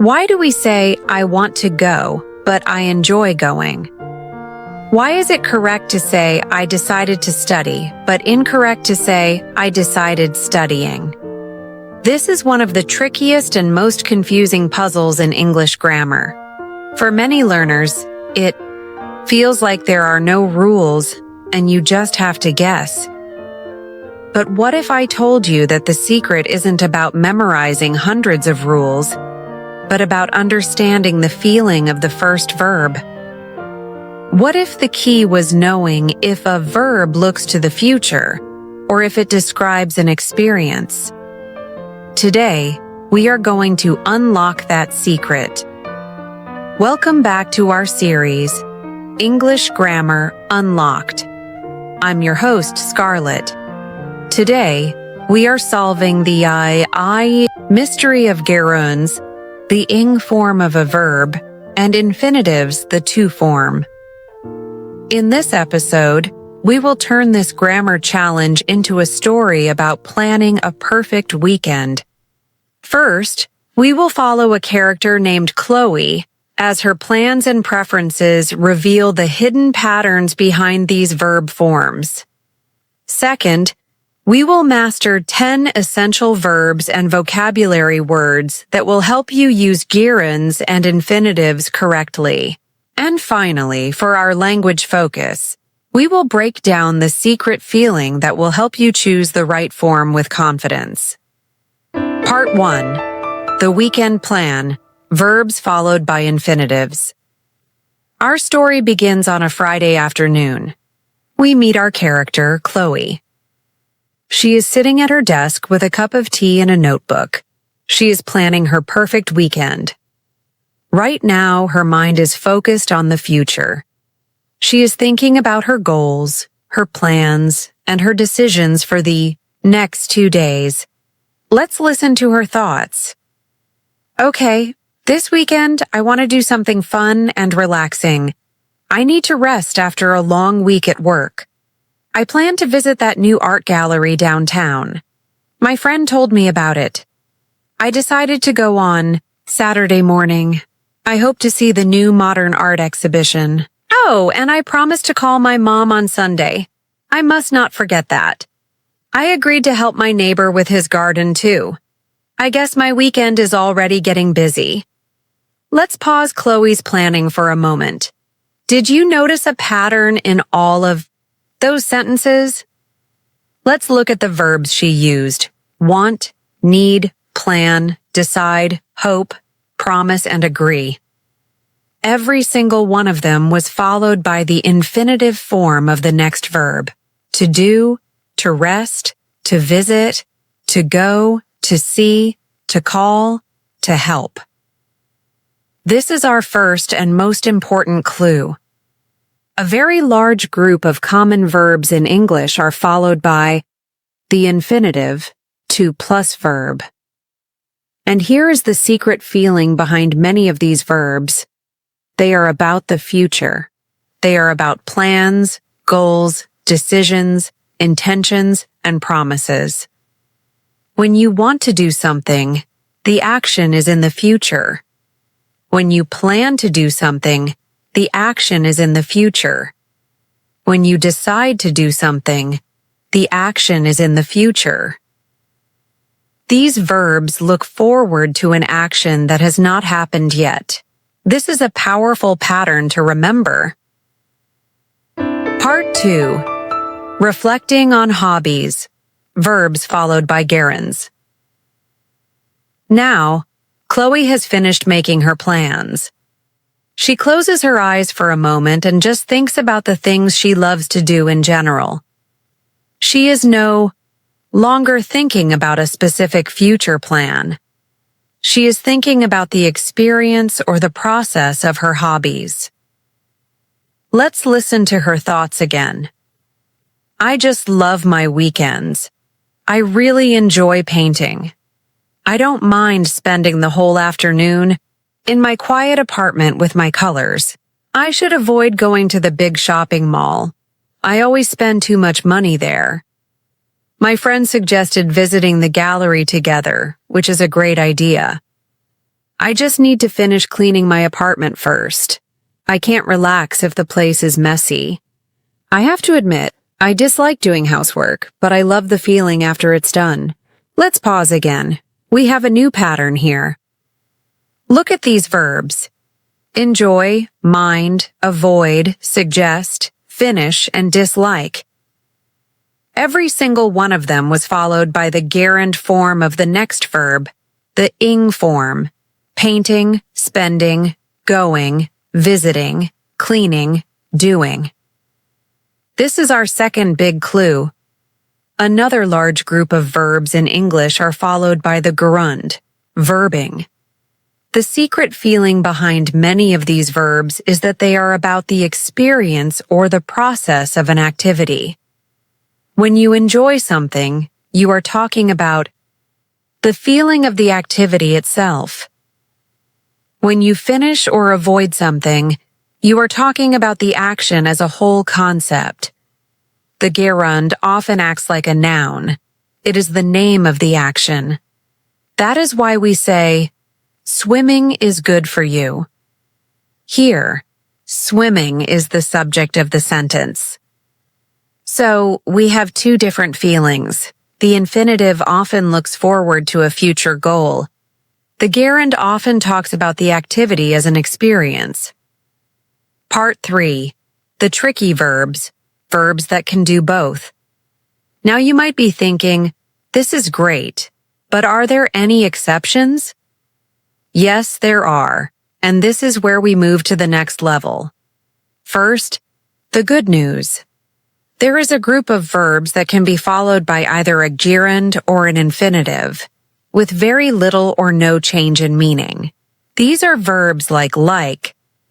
Why do we say, I want to go, but I enjoy going? Why is it correct to say, I decided to study, but incorrect to say, I decided studying? This is one of the trickiest and most confusing puzzles in English grammar. For many learners, it feels like there are no rules and you just have to guess. But what if I told you that the secret isn't about memorizing hundreds of rules, but about understanding the feeling of the first verb? What if the key was knowing if a verb looks to the future, or if it describes an experience? Today, we are going to unlock that secret. Welcome back to our series, English Grammar Unlocked. I'm your host, Scarlett. Today, we are solving the I mystery of gerunds, the ing form of a verb, and infinitives, the to form. In this episode, we will turn this grammar challenge into a story about planning a perfect weekend. First, we will follow a character named Chloe as her plans and preferences reveal the hidden patterns behind these verb forms. Second, we will master 10 essential verbs and vocabulary words that will help you use gerunds and infinitives correctly. And finally, for our language focus, we will break down the secret feeling that will help you choose the right form with confidence. Part 1. The Weekend Plan. Verbs followed by infinitives. Our story begins on a Friday afternoon. We meet our character, Chloe. She is sitting at her desk with a cup of tea and a notebook. She is planning her perfect weekend. Right now, her mind is focused on the future. She is thinking about her goals, her plans, and her decisions for the next 2 days. Let's listen to her thoughts. Okay, this weekend, I want to do something fun and relaxing. I need to rest after a long week at work. I plan to visit that new art gallery downtown. My friend told me about it. I decided to go on Saturday morning. I hope to see the new modern art exhibition. Oh, and I promised to call my mom on Sunday. I must not forget that. I agreed to help my neighbor with his garden too. I guess my weekend is already getting busy. Let's pause Chloe's planning for a moment. Did you notice a pattern in all of those sentences? Let's look at the verbs she used. Want, need, plan, decide, hope, promise, and agree. Every single one of them was followed by the infinitive form of the next verb. To do, to rest, to visit, to go, to see, to call, to help. This is our first and most important clue. A very large group of common verbs in English are followed by the infinitive, to plus verb. And here is the secret feeling behind many of these verbs. They are about the future. They are about plans, goals, decisions, intentions, and promises. When you want to do something, the action is in the future. When you plan to do something, the action is in the future. When you decide to do something, the action is in the future. These verbs look forward to an action that has not happened yet. This is a powerful pattern to remember. Part 2. Reflecting on hobbies. Verbs followed by gerunds. Now, Chloe has finished making her plans. She closes her eyes for a moment and just thinks about the things she loves to do in general. She is no longer thinking about a specific future plan. She is thinking about the experience or the process of her hobbies. Let's listen to her thoughts again. I just love my weekends. I really enjoy painting. I don't mind spending the whole afternoon in my quiet apartment with my colors. I should avoid going to the big shopping mall. I always spend too much money there. My friend suggested visiting the gallery together, which is a great idea. I just need to finish cleaning my apartment first. I can't relax if the place is messy. I have to admit, I dislike doing housework, but I love the feeling after it's done. Let's pause again. We have a new pattern here. Look at these verbs. Enjoy, mind, avoid, suggest, finish, and dislike. Every single one of them was followed by the gerund form of the next verb, the ing form, painting, spending, going, visiting, cleaning, doing. This is our second big clue. Another large group of verbs in English are followed by the gerund, verbing. The secret feeling behind many of these verbs is that they are about the experience or the process of an activity. When you enjoy something, you are talking about the feeling of the activity itself. When you finish or avoid something, you are talking about the action as a whole concept. The gerund often acts like a noun. It is the name of the action. That is why we say, swimming is good for you. Here, swimming is the subject of the sentence. So, we have two different feelings. The infinitive often looks forward to a future goal. The gerund often talks about the activity as an experience. Part 3. The tricky verbs. Verbs that can do both. Now you might be thinking, this is great, but are there any exceptions? Yes, there are, and this is where we move to the next level. First, the good news. There is a group of verbs that can be followed by either a gerund or an infinitive, with very little or no change in meaning. These are verbs like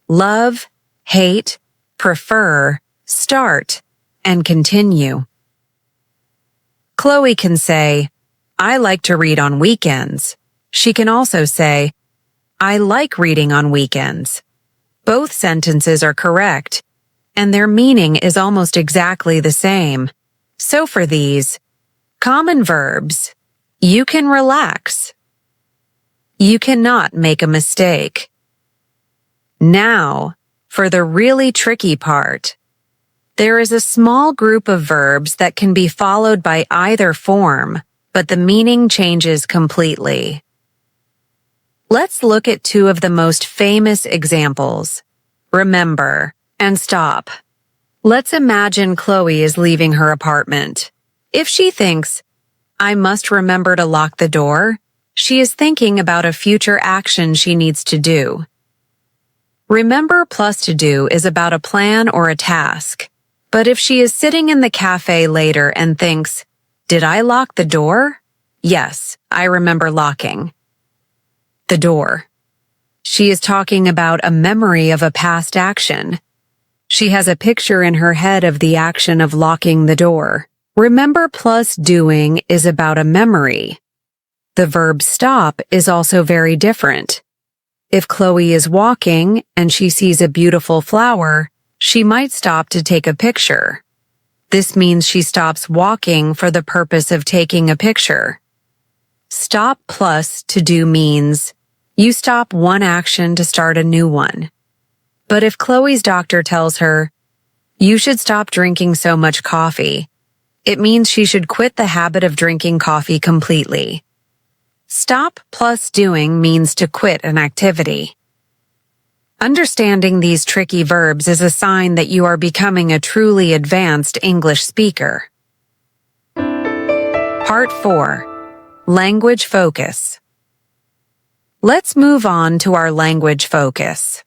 love, hate, prefer, start, and continue. Chloe can say, I like to read on weekends. She can also say, I like reading on weekends. Both sentences are correct, and their meaning is almost exactly the same. So for these common verbs, you can relax. You cannot make a mistake. Now, for the really tricky part. There is a small group of verbs that can be followed by either form, but the meaning changes completely. Let's look at two of the most famous examples. Remember and stop. Let's imagine Chloe is leaving her apartment. If she thinks, I must remember to lock the door, she is thinking about a future action she needs to do. Remember plus to do is about a plan or a task. But if she is sitting in the cafe later and thinks, did I lock the door? Yes, I remember locking the door. She is talking about a memory of a past action. She has a picture in her head of the action of locking the door. Remember plus doing is about a memory. The verb stop is also very different. If Chloe is walking and she sees a beautiful flower, she might stop to take a picture. This means she stops walking for the purpose of taking a picture. Stop plus to do means you stop one action to start a new one. But if Chloe's doctor tells her, you should stop drinking so much coffee, it means she should quit the habit of drinking coffee completely. Stop plus doing means to quit an activity. Understanding these tricky verbs is a sign that you are becoming a truly advanced English speaker. Part 4. Language Focus. Let's move on to our language focus.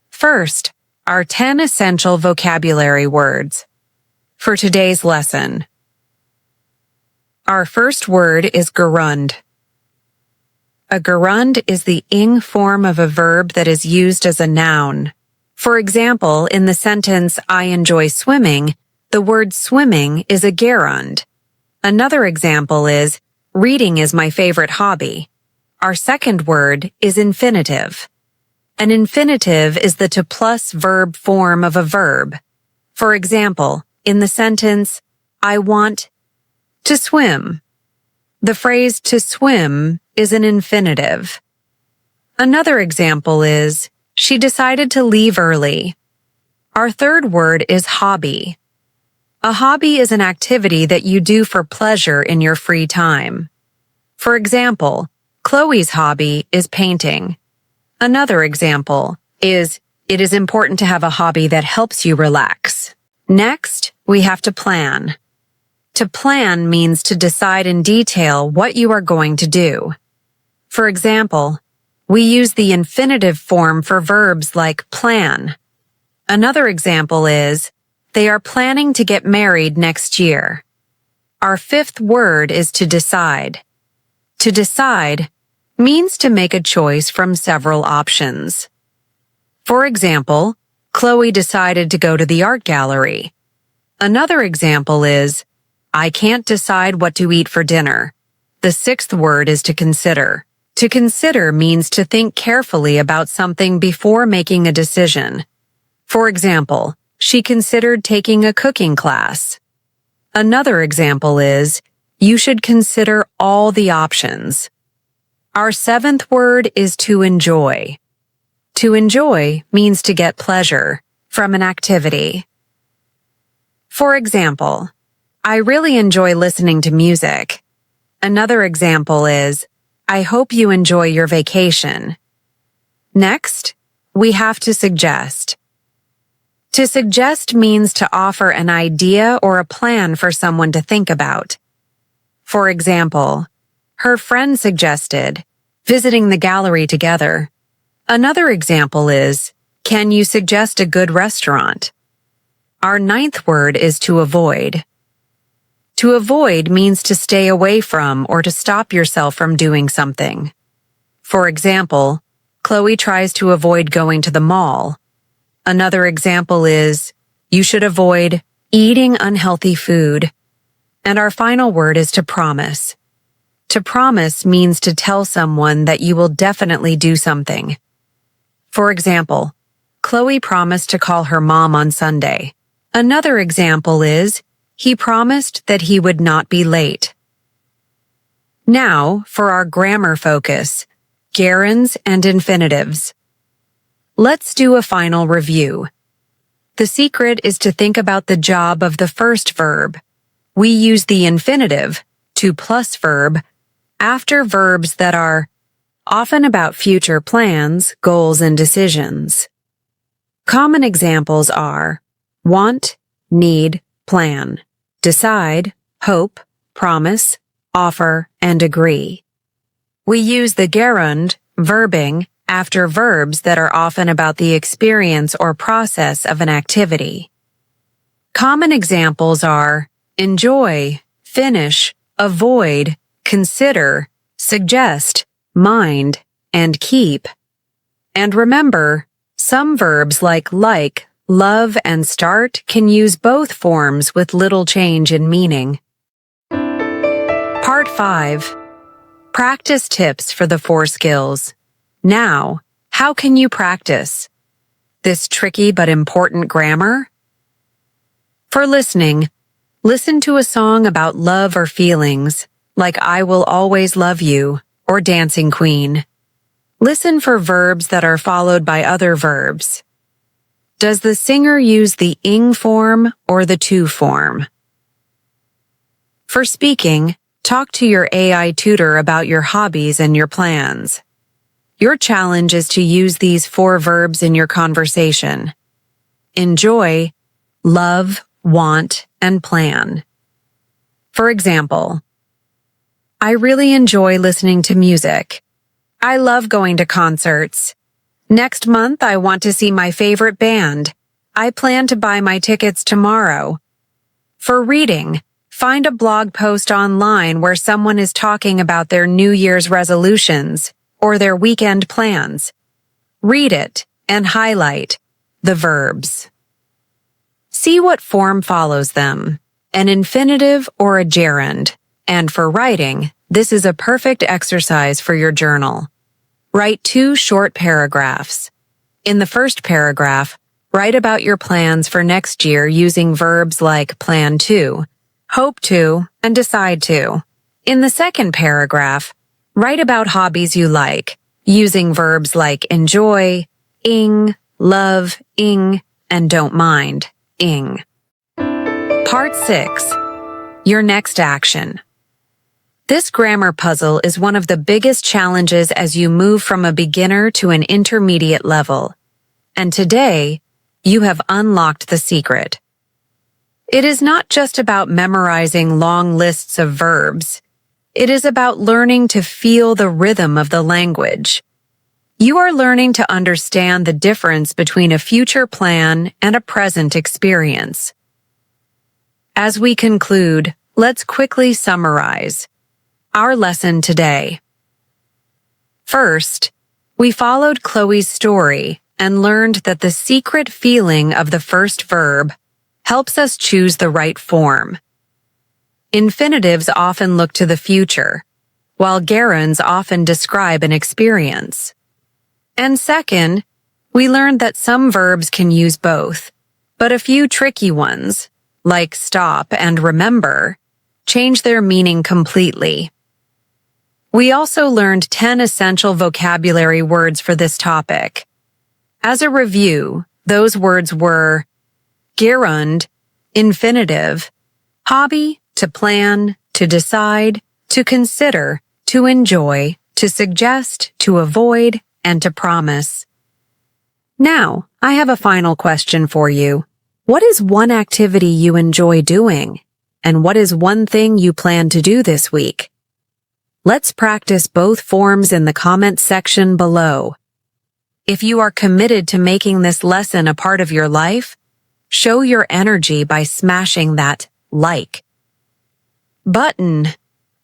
First, our 10 essential vocabulary words for today's lesson. Our first word is gerund. A gerund is the ing form of a verb that is used as a noun. For example, in the sentence, I enjoy swimming, the word swimming is a gerund. Another example is, reading is my favorite hobby. Our second word is infinitive. An infinitive is the to plus verb form of a verb. For example, in the sentence, I want to swim. The phrase to swim is an infinitive. Another example is, she decided to leave early. Our third word is hobby. A hobby is an activity that you do for pleasure in your free time. For example, Chloe's hobby is painting. Another example is, it is important to have a hobby that helps you relax. Next, we have to plan. To plan means to decide in detail what you are going to do. For example, we use the infinitive form for verbs like plan. Another example is, they are planning to get married next year. Our fifth word is to decide. To decide means to make a choice from several options. For example, Chloe decided to go to the art gallery. Another example is, I can't decide what to eat for dinner. The sixth word is to consider. To consider means to think carefully about something before making a decision. For example, she considered taking a cooking class. Another example is, you should consider all the options. Our seventh word is to enjoy. To enjoy means to get pleasure from an activity. For example, I really enjoy listening to music. Another example is, I hope you enjoy your vacation. Next, we have to suggest. To suggest means to offer an idea or a plan for someone to think about. For example, her friend suggested visiting the gallery together. Another example is, can you suggest a good restaurant? Our ninth word is to avoid. To avoid means to stay away from or to stop yourself from doing something. For example, Chloe tries to avoid going to the mall. Another example is, you should avoid eating unhealthy food. And our final word is to promise. To promise means to tell someone that you will definitely do something. For example, Chloe promised to call her mom on Sunday. Another example is, he promised that he would not be late. Now, for our grammar focus, gerunds and infinitives. Let's do a final review. The secret is to think about the job of the first verb. We use the infinitive, to plus verb, after verbs that are often about future plans, goals, and decisions. Common examples are want, need, plan, decide, hope, promise, offer, and agree. We use the gerund, verbing, after verbs that are often about the experience or process of an activity. Common examples are enjoy, finish, avoid, consider, suggest, mind, and keep. And remember, some verbs like, love, and start can use both forms with little change in meaning. Part 5. Practice tips for the 4 skills. Now, how can you practice this tricky but important grammar? For listening, listen to a song about love or feelings, like I Will Always Love You or Dancing Queen. Listen for verbs that are followed by other verbs. Does the singer use the ing form or the to form? For speaking, talk to your AI tutor about your hobbies and your plans. Your challenge is to use these 4 verbs in your conversation. Enjoy, love, want, and plan. For example, I really enjoy listening to music. I love going to concerts. Next month, I want to see my favorite band. I plan to buy my tickets tomorrow. For reading, find a blog post online where someone is talking about their New Year's resolutions or their weekend plans. Read it and highlight the verbs. See what form follows them, an infinitive or a gerund. And for writing, this is a perfect exercise for your journal. Write 2 short paragraphs. In the first paragraph, write about your plans for next year using verbs like plan to, hope to, and decide to. In the second paragraph, write about hobbies you like, using verbs like enjoy, ing, love, ing, and don't mind, ing. Part 6. Your next action. This grammar puzzle is one of the biggest challenges as you move from a beginner to an intermediate level. And today, you have unlocked the secret. It is not just about memorizing long lists of verbs. It is about learning to feel the rhythm of the language. You are learning to understand the difference between a future plan and a present experience. As we conclude, let's quickly summarize our lesson today. First, we followed Chloe's story and learned that the secret feeling of the first verb helps us choose the right form. Infinitives often look to the future, while gerunds often describe an experience. And second, we learned that some verbs can use both, but a few tricky ones, like stop and remember, change their meaning completely. We also learned 10 essential vocabulary words for this topic. As a review, those words were gerund, infinitive, hobby, to plan, to decide, to consider, to enjoy, to suggest, to avoid, and to promise. Now, I have a final question for you. What is one activity you enjoy doing? And what is one thing you plan to do this week? Let's practice both forms in the comments section below. If you are committed to making this lesson a part of your life, show your energy by smashing that like button.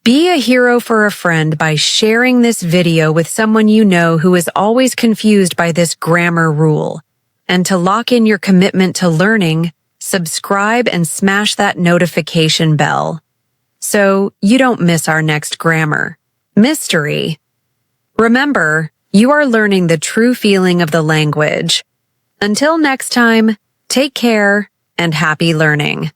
Be a hero for a friend by sharing this video with someone you know who is always confused by this grammar rule. And to lock in your commitment to learning, subscribe and smash that notification bell so you don't miss our next grammar mystery. Remember, you are learning the true feeling of the language. Until next time, take care and happy learning.